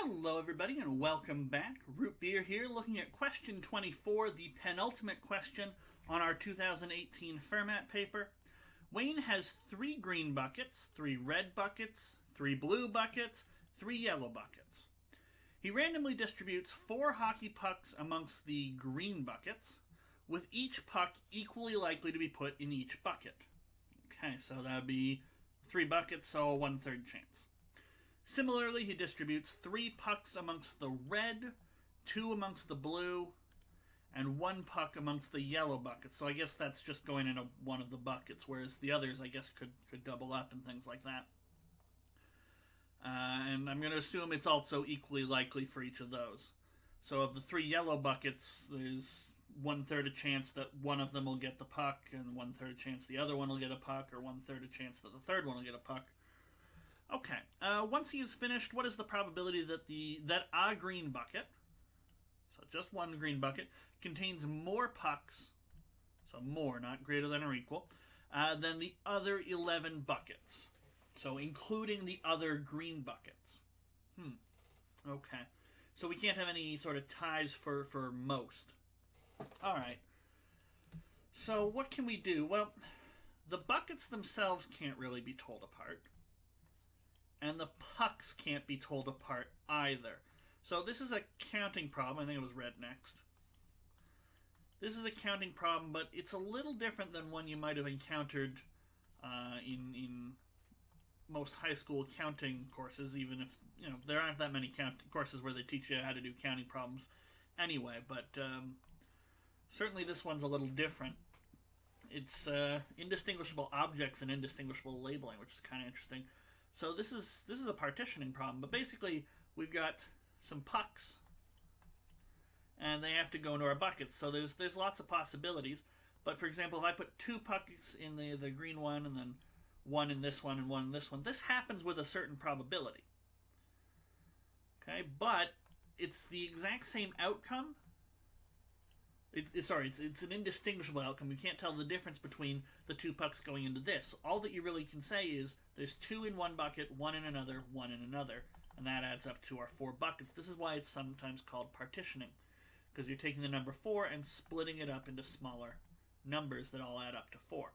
Hello everybody and welcome back. Root Beer here looking at question 24, the penultimate question on our 2018 Fermat paper. Wayne has 3 green buckets, 3 red buckets, 3 blue buckets, 3 yellow buckets. He randomly distributes 4 hockey pucks amongst the green buckets, with each puck equally likely to be put in each bucket. Okay, so that would be 3 buckets, so a 1/3 chance. Similarly, he distributes 3 pucks amongst the red, 2 amongst the blue, and 1 puck amongst the yellow buckets. So I guess that's just going into one of the buckets, whereas the others, I guess, could double up and things like that. And I'm going to assume it's also equally likely for each of those. So of the 3 yellow buckets, there's 1/3 a chance that one of them will get the puck, and 1/3 a chance the other one will get a puck, or 1/3 a chance that the third one will get a puck. Okay, once he is finished, what is the probability that a green bucket, so just one green bucket, contains more pucks, so more, not greater than or equal, than the other 11 buckets? So including the other green buckets. Okay, so we can't have any sort of ties for most. Alright, so what can we do? Well, the buckets themselves can't really be told apart. And the pucks can't be told apart either. So this is a counting problem. I think it was red next. This is a counting problem, but it's a little different than one you might have encountered in most high school counting courses, even if, there aren't that many courses where they teach you how to do counting problems anyway. But certainly this one's a little different. It's indistinguishable objects and indistinguishable labeling, which is kind of interesting. So this is a partitioning problem, but basically we've got some pucks, and they have to go into our buckets. So there's lots of possibilities. But for example, if I put 2 pucks in the green one, and then 1 in this one and 1 in this one, this happens with a certain probability. Okay, but it's the exact same outcome. It's an indistinguishable outcome. You can't tell the difference between the 2 pucks going into this. All that you really can say is there's 2 in one bucket, 1 in another, 1 in another, and that adds up to our 4 buckets. This is why it's sometimes called partitioning, because you're taking the number 4 and splitting it up into smaller numbers that all add up to 4.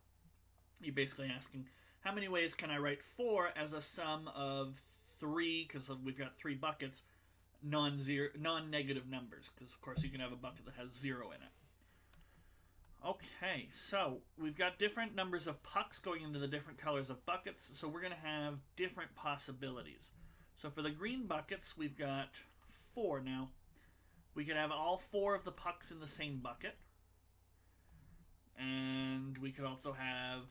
You're basically asking, how many ways can I write 4 as a sum of 3, because we've got 3 buckets, non-negative numbers, because of course you can have a bucket that has 0 in it. Okay, so we've got different numbers of pucks going into the different colors of buckets, so we're going to have different possibilities. So for the green buckets, we've got 4 now. We could have all 4 of the pucks in the same bucket, and we could also have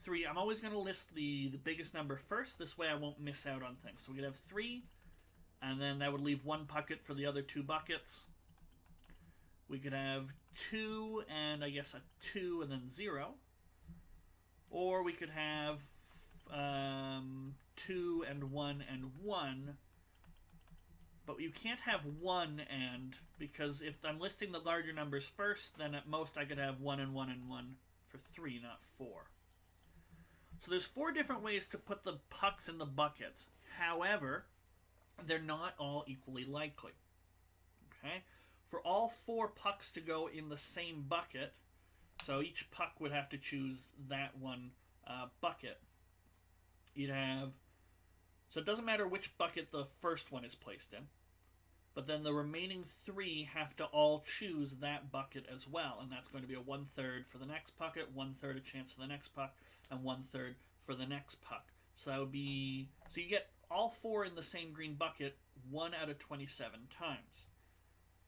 3. I'm always going to list the biggest number first, this way I won't miss out on things. So we could have 3, and then that would leave 1 bucket for the other 2 buckets. We could have 2 and I guess a 2 and then 0. Or we could have 2 and 1 and 1. But you can't have 1 and, because if I'm listing the larger numbers first, then at most I could have 1 and 1 and 1 for 3, not 4. So there's 4 different ways to put the pucks in the buckets. However, they're not all equally likely. Okay? For all 4 pucks to go in the same bucket, so each puck would have to choose that one bucket. You'd have, so it doesn't matter which bucket the first one is placed in, but then the remaining 3 have to all choose that bucket as well, and that's going to be a 1/3 for the next bucket, 1/3 a chance for the next puck, and 1/3 for the next puck. So that would be, so you get all 4 in the same green bucket 1 out of 27 times.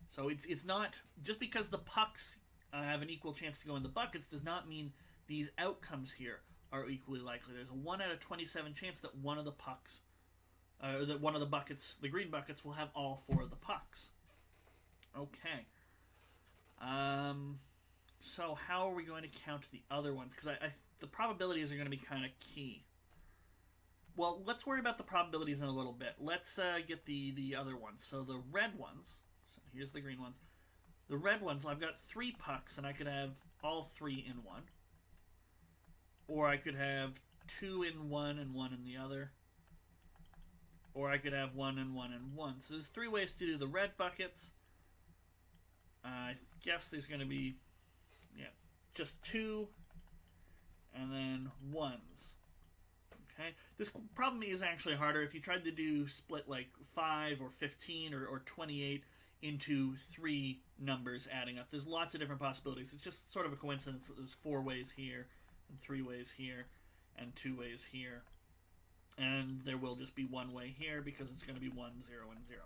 So it's not, just because the pucks have an equal chance to go in the buckets does not mean these outcomes here are equally likely. There's a 1 out of 27 chance that one of the pucks, that one of the buckets, the green buckets, will have all 4 of the pucks. Okay. So how are we going to count the other ones? Because the probabilities are going to be kind of key. Well, let's worry about the probabilities in a little bit. Let's get the other ones. So the red ones, so here's the green ones. The red ones, I've got 3 pucks, and I could have all 3 in one. Or I could have 2 in one and 1 in the other. or I could have 1 and 1 and 1. So there's 3 ways to do the red buckets. I guess there's going to be, yeah, just 2 and then 1s. Okay, this problem is actually harder. If you tried to do split like 5 or 15 or 28 into 3 numbers adding up, there's lots of different possibilities. It's just sort of a coincidence that there's 4 ways here and 3 ways here and 2 ways here. And there will just be 1 way here because it's going to be 1, 0, and 0.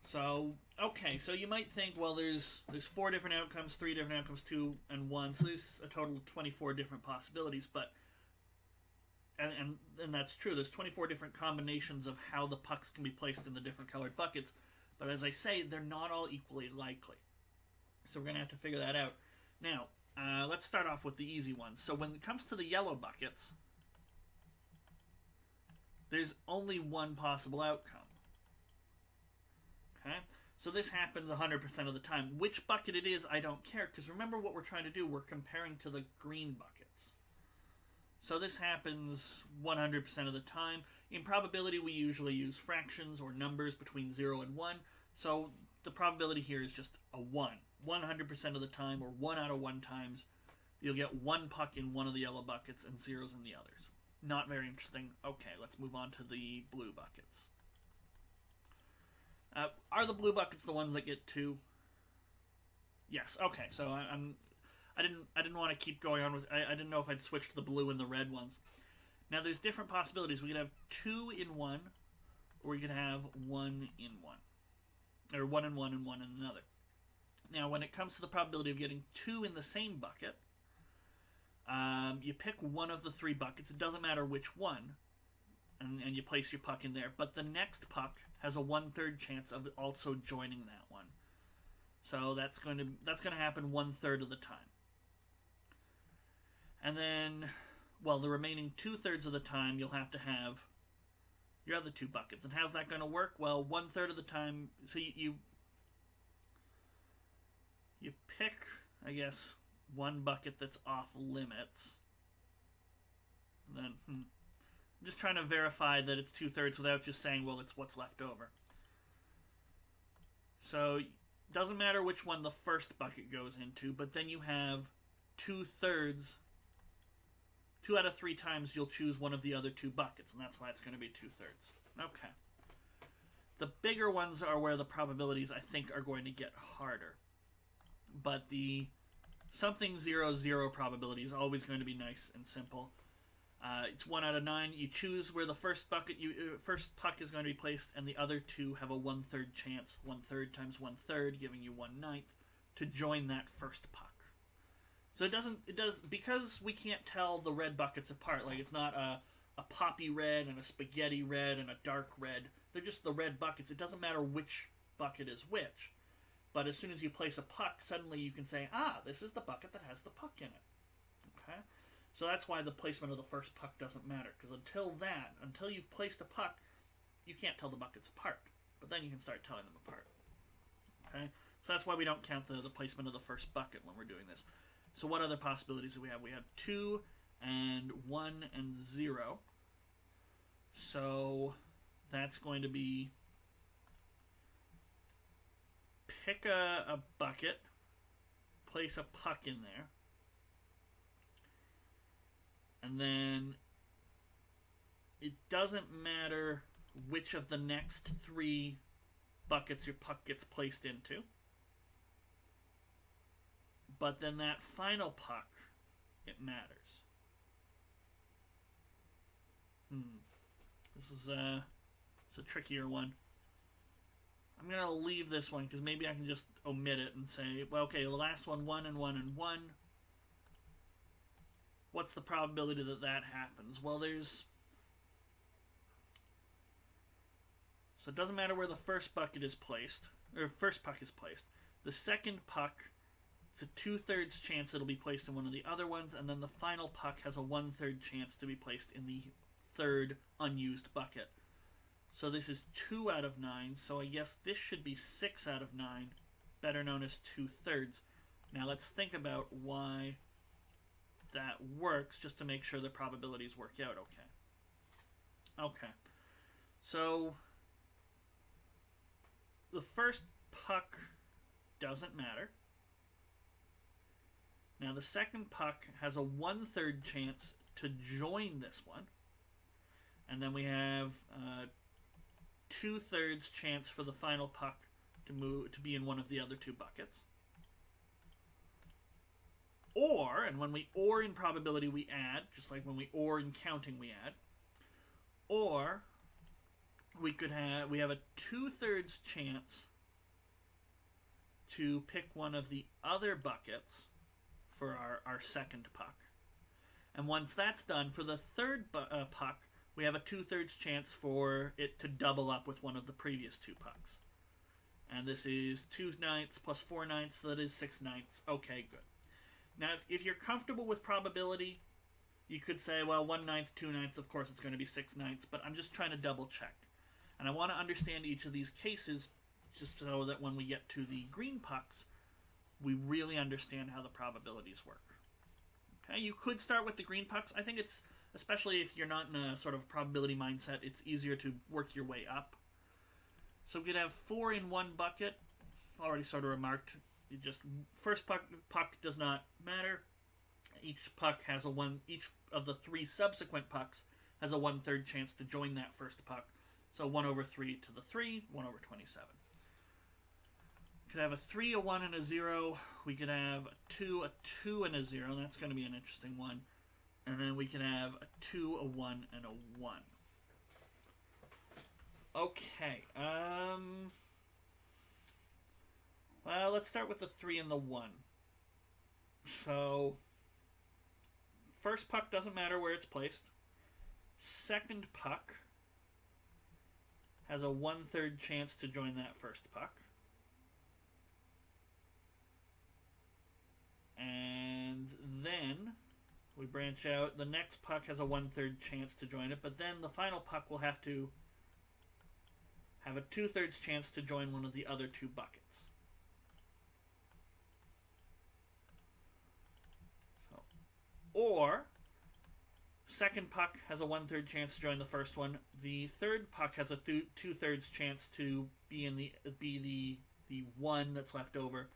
So, okay, so you might think, well, there's 4 different outcomes, 3 different outcomes, 2 and 1, so there's a total of 24 different possibilities, but and that's true. There's 24 different combinations of how the pucks can be placed in the different colored buckets, but as I say, they're not all equally likely. So we're going to have to figure that out. Now, let's start off with the easy ones. So when it comes to the yellow buckets, there's only one possible outcome. Okay? So this happens 100% of the time. Which bucket it is, I don't care, because remember what we're trying to do. We're comparing to the green buckets. So this happens 100% of the time. In probability, we usually use fractions or numbers between 0 and 1. So the probability here is just a 1. 100% of the time, or 1 out of 1 times, you'll get 1 puck in one of the yellow buckets and 0s in the others. Not very interesting. Okay, let's move on to the blue buckets. Are the blue buckets the ones that get 2? Yes. Okay, so I didn't want to keep going on with. I didn't know if I'd switch to the blue and the red ones. Now there's different possibilities. We could have 2 in one, or we could have 1 in one, or 1 in one and 1 in another. Now when it comes to the probability of getting 2 in the same bucket, you pick one of the 3 buckets. It doesn't matter which one, and you place your puck in there. But the next puck has a 1/3 chance of also joining that one. So that's going to happen 1/3 of the time. And then, well, the remaining 2/3 of the time, you'll have to have your other 2 buckets. And how's that going to work? Well, 1/3 of the time, so you pick, I guess, one bucket that's off limits. And then, I'm just trying to verify that it's 2/3 without just saying, well, it's what's left over. So, doesn't matter which one the first bucket goes into, but then you have 2/3. 2 out of 3 times you'll choose one of the other 2 buckets, and that's why it's going to be 2/3. Okay. The bigger ones are where the probabilities, I think, are going to get harder. But the something 0/0 probability is always going to be nice and simple. It's 1 out of 9. You choose where the first puck is going to be placed, and the other 2 have a 1/3 chance, 1/3 times 1/3, giving you 1/9, to join that first puck. So it does because we can't tell the red buckets apart. Like it's not a poppy red and a spaghetti red and a dark red. They're just the red buckets. It doesn't matter which bucket is which. But as soon as you place a puck, suddenly you can say, this is the bucket that has the puck in it. Okay? So that's why the placement of the first puck doesn't matter. Because until you've placed a puck, you can't tell the buckets apart. But then you can start telling them apart. Okay? So that's why we don't count the placement of the first bucket when we're doing this. So what other possibilities do we have? We have 2 and 1 and 0. So that's going to be pick a bucket, place a puck in there, and then it doesn't matter which of the next 3 buckets your puck gets placed into. But then that final puck, it matters. This is it's a trickier one. I'm going to leave this one because maybe I can just omit it and say, well, okay, the last one, 1 and 1 and 1. What's the probability that happens? Well, so it doesn't matter where the first bucket is placed, or first puck is placed. The second puck, it's a 2/3 chance it'll be placed in one of the other ones, and then the final puck has a 1/3 chance to be placed in the third unused bucket. So this is 2 out of 9, so I guess this should be 6 out of 9, better known as 2/3. Now let's think about why that works, just to make sure the probabilities work out okay. Okay. So the first puck doesn't matter. Now the second puck has a 1/3 chance to join this one. And then we have 2/3 chance for the final puck to be in one of the other two buckets. Or, and when we or in probability we add, just like when we or in counting we add. Or we have a 2/3 chance to pick one of the other buckets for our second puck. And once that's done, for the third puck, we have a 2/3 chance for it to double up with one of the previous two pucks. And this is 2 ninths plus 4 ninths, so that is 6 ninths. Okay, good. Now, if you're comfortable with probability, you could say, well, 1 ninth, 2 ninths, of course it's going to be 6 ninths, but I'm just trying to double check. And I want to understand each of these cases just so that when we get to the green pucks, we really understand how the probabilities work. Okay, you could start with the green pucks. I think it's, especially if you're not in a sort of probability mindset, it's easier to work your way up. So we could have 4 in one bucket. Already sort of remarked. You just first puck does not matter. Each puck has each of the 3 subsequent pucks has a 1/3 chance to join that first puck. So 1/3 to the 3, 1/27. We could have a 3, a 1, and a 0. We could have a 2, and a 0. That's going to be an interesting one. And then we can have a 2, a 1, and a 1. Okay. Well, let's start with the 3 and the 1. So, first puck doesn't matter where it's placed. Second puck has a 1/3 chance to join that first puck. And then we branch out. The next puck has a 1/3 chance to join it, but then the final puck will have to have a 2/3 chance to join one of the other two buckets. So, or second puck has a 1/3 chance to join the first one. The third puck has a 2/3 chance to be the one that's left over.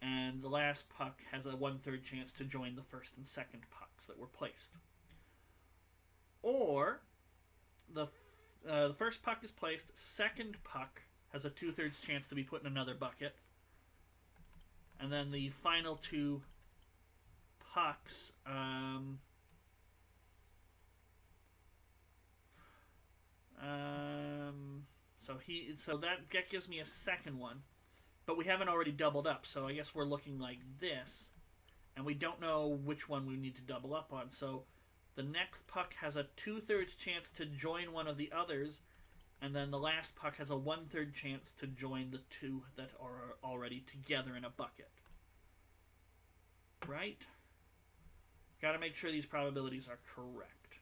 And the last puck has a 1/3 chance to join the first and second pucks that were placed. Or the first puck is placed, second puck has a 2/3 chance to be put in another bucket, and then the final two pucks so that gives me a second one. But we haven't already doubled up, so I guess we're looking like this. And we don't know which one we need to double up on. So the next puck has a 2/3 chance to join one of the others. And then the last puck has a 1/3 chance to join the two that are already together in a bucket. Right? Got to make sure these probabilities are correct.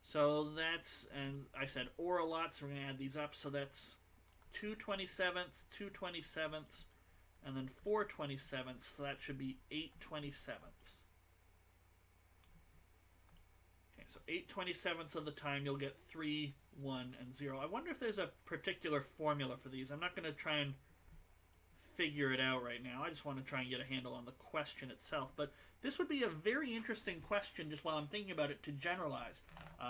So that's, and I said or a lot, so we're going to add these up. So that's 2/27ths, 2/27ths, and then 4/27ths, so that should be 8/27ths. Okay, so 8/27ths of the time you'll get 3, 1, and 0. I wonder if there's a particular formula for these. I'm not going to try and figure it out right now. I just want to try and get a handle on the question itself. But this would be a very interesting question, just while I'm thinking about it, to generalize.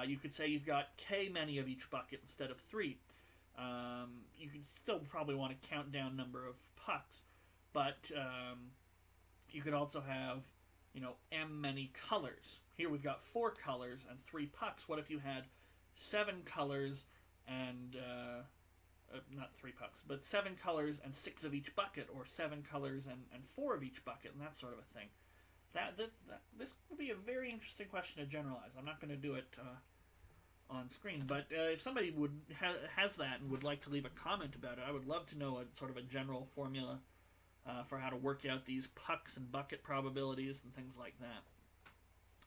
You could say you've got k many of each bucket instead of 3. You can still probably want to count down number of pucks, but you could also have, m many colors. Here we've got 4 colors and 3 pucks. What if you had 7 colors and not 3 pucks, but 7 colors and 6 of each bucket, or 7 colors and 4 of each bucket, and that sort of a thing? This would be a very interesting question to generalize. I'm not going to do it on screen, but if somebody has that and would like to leave a comment about it, I would love to know a general formula for how to work out these pucks and bucket probabilities and things like that.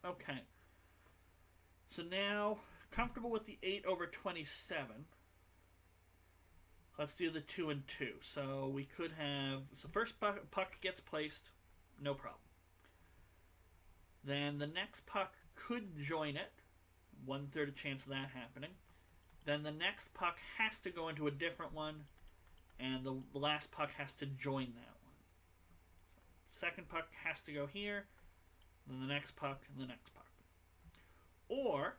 Okay, so now comfortable with the 8/27. Let's do the 2 and 2. So we could have, first puck gets placed, no problem. Then the next puck could join it. 1/3 chance of that happening. Then the next puck has to go into a different one, and the last puck has to join that one. Second puck has to go here, then the next puck, and the next puck. Or,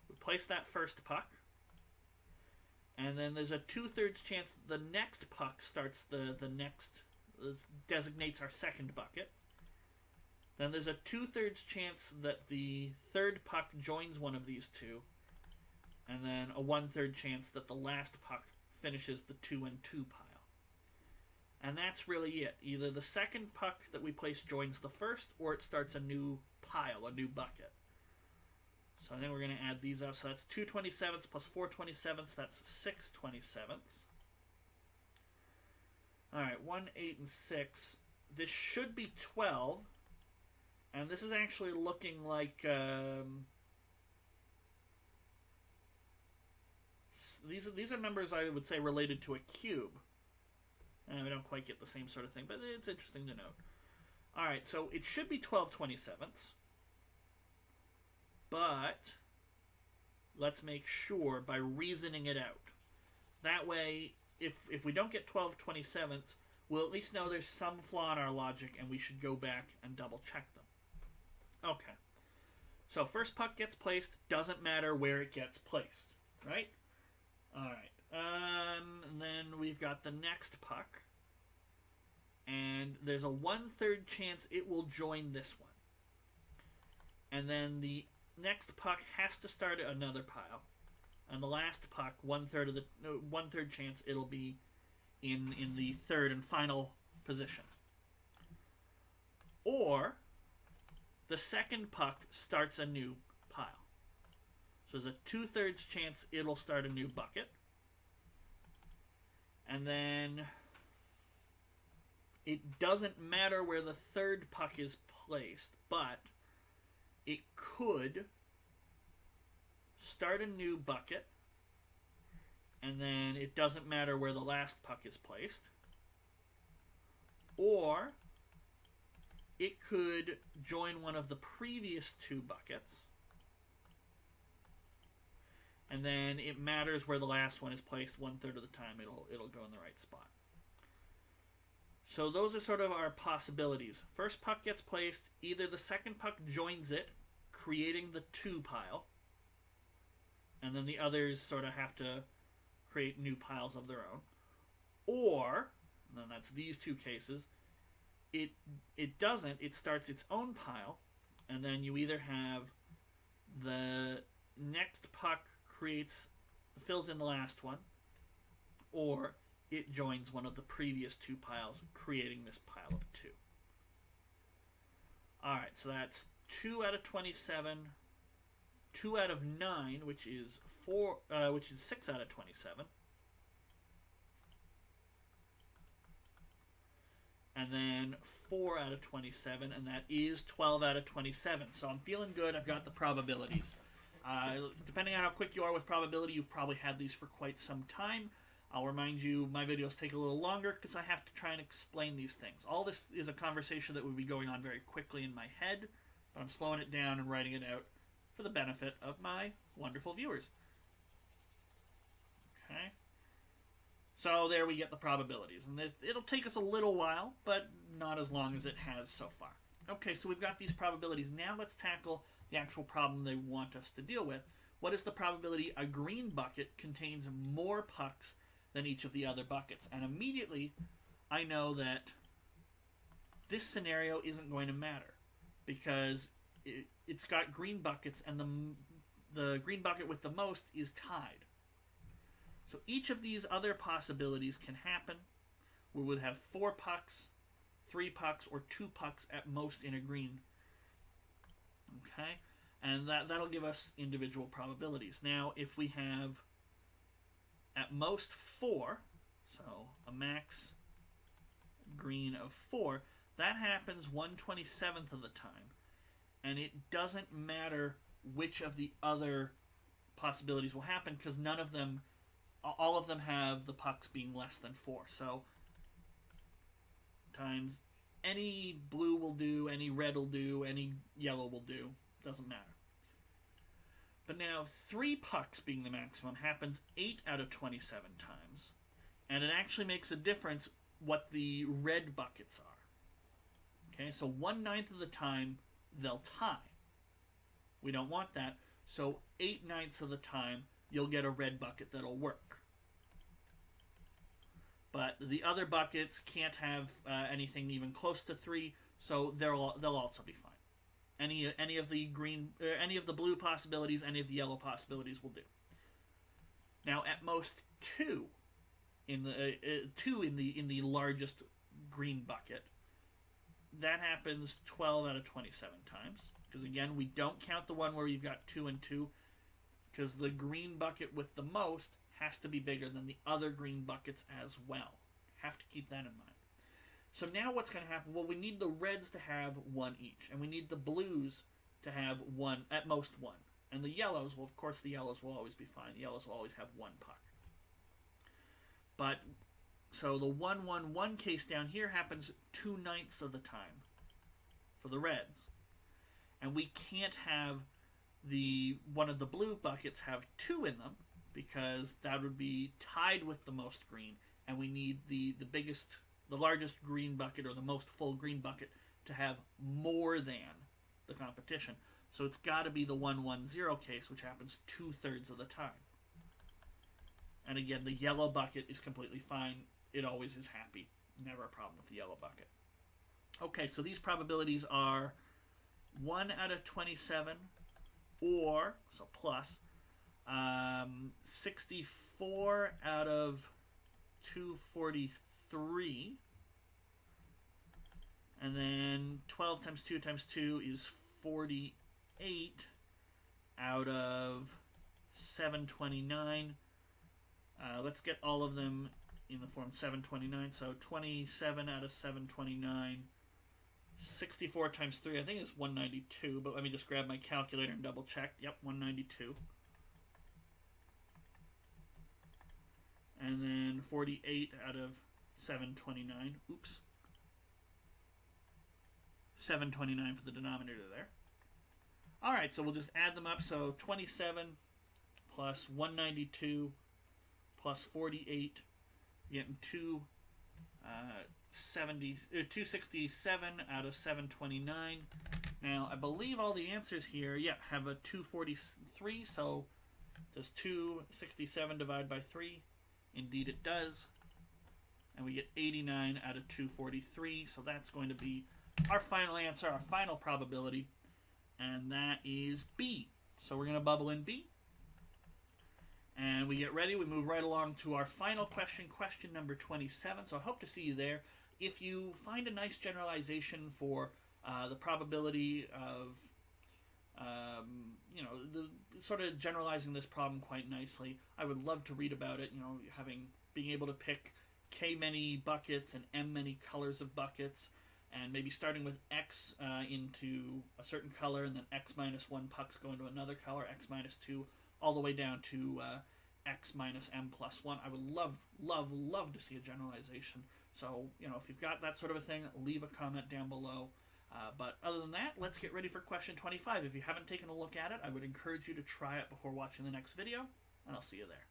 we place that first puck, and then there's a 2/3 chance the next puck starts the next, designates our second bucket. Then there's a 2/3 chance that the third puck joins one of these two, and then a 1/3 chance that the last puck finishes the 2 and 2 pile. And that's really it. Either the second puck that we place joins the first, or it starts a new pile, a new bucket. So then we're going to add these up. So that's 2 27ths plus 4 27ths. That's 6 27ths. All right, 1, 8, and 6. This should be 12. And this is actually looking like... These are numbers I would say related to a cube. And we don't quite get the same sort of thing, but it's interesting to note. All right, so it should be 12 27ths. But let's make sure by reasoning it out. That way, if we don't get 12 27ths, we'll at least know there's some flaw in our logic, and we should go back and double check them. Okay. So first puck gets placed, doesn't matter where it gets placed, right? All right. And then we've got the next puck, and there's a 1/3 chance it will join this one. And then the next puck has to start another pile, and the last puck, 1/3 chance it'll be in the third and final position. Or the second puck starts a new pile. So there's a 2/3 chance it'll start a new bucket. And then it doesn't matter where the third puck is placed, but it could start a new bucket, and then it doesn't matter where the last puck is placed. Or it could join one of the previous two buckets, and then it matters where the last one is placed. 1/3 of the time it'll go in the right spot. So those are sort of our possibilities. First puck gets placed, either the second puck joins it, creating the 2 pile, and then the others sort of have to create new piles of their own. Or, and then that's these two cases, it doesn't, it starts its own pile, and then you either have the next puck fills in the last one, or it joins one of the previous 2 piles, creating this pile of 2. Alright, so that's 2 out of 27, 2 out of 9, which is 6 out of 27. And then 4 out of 27, and that is 12 out of 27. So I'm feeling good. I've got the probabilities. Depending on how quick you are with probability, you've probably had these for quite some time. I'll remind you, my videos take a little longer because I have to try and explain these things. All this is a conversation that would be going on very quickly in my head, but I'm slowing it down and writing it out for the benefit of my wonderful viewers. Okay. So there we get the probabilities. And it'll take us a little while, but not as long as it has so far. Okay, so we've got these probabilities. Now let's tackle the actual problem they want us to deal with. What is the probability a green bucket contains more pucks than each of the other buckets? And immediately, I know that this scenario isn't going to matter, because it's got green buckets, and the green bucket with the most is tied. So each of these other possibilities can happen. We would have 4 pucks, 3 pucks, or 2 pucks at most in a green. Okay? And that'll give us individual probabilities. Now, if we have at most 4, so a max green of 4, that happens 1/27th of the time. And it doesn't matter which of the other possibilities will happen, because none of them, all of them have the pucks being less than 4. So times any blue will do, any red will do, any yellow will do. Doesn't matter. But now 3 pucks being the maximum happens 8 out of 27 times. And it actually makes a difference what the red buckets are. Okay, so 1/9 of the time they'll tie. We don't want that, so 8/9 of the time you'll get a red bucket that'll work. But the other buckets can't have anything even close to 3, so they'll also be fine. Any of the green, any of the blue possibilities, any of the yellow possibilities will do. Now, at most 2 in the largest green bucket. That happens 12 out of 27 times. Because again, we don't count the one where you've got 2 and 2, because the green bucket with the most has to be bigger than the other green buckets as well. Have to keep that in mind. So now what's going to happen? Well, we need the reds to have 1 each, and we need the blues to have 1, at most 1. And the yellows, well, of course, the yellows will always be fine. The yellows will always have 1 puck. But, so the 1-1-1 case down here happens 2/9 of the time for the reds. And we can't have one of the blue buckets have 2 in them, because that would be tied with the most green, and we need the largest green bucket, or the most full green bucket, to have more than the competition. So it's got to be the 1-1-0 case, which happens 2/3 of the time. And again, the yellow bucket is completely fine. It always is happy. Never a problem with the yellow bucket. Okay, so these probabilities are 1 out of 27, or, so plus, 64 out of 243, and then 12 times 2 times 2 is 48 out of 729. Let's get all of them in the form 729, so 27 out of 729. 64 times 3, I think it's 192, but let me just grab my calculator and double check. Yep, 192. And then 48 out of 729. Oops. 729 for the denominator there. Alright, so we'll just add them up. So 27 plus 192 plus 48, getting 267 out of 729. Now, I believe all the answers here, have a 243, so does 267 divide by 3? Indeed it does. And we get 89 out of 243, so that's going to be our final answer, our final probability, and that is B. So we're going to bubble in B. And we get ready, we move right along to our final question, question number 27. So I hope to see you there. If you find a nice generalization for the probability of, the sort of generalizing this problem quite nicely, I would love to read about it, being able to pick K many buckets and M many colors of buckets, and maybe starting with X into a certain color, and then X minus 1 pucks go into another color, X minus 2, all the way down to X minus M plus 1. I would love to see a generalization. So, if you've got that sort of a thing, leave a comment down below. But other than that, let's get ready for question 25. If you haven't taken a look at it, I would encourage you to try it before watching the next video, and I'll see you there.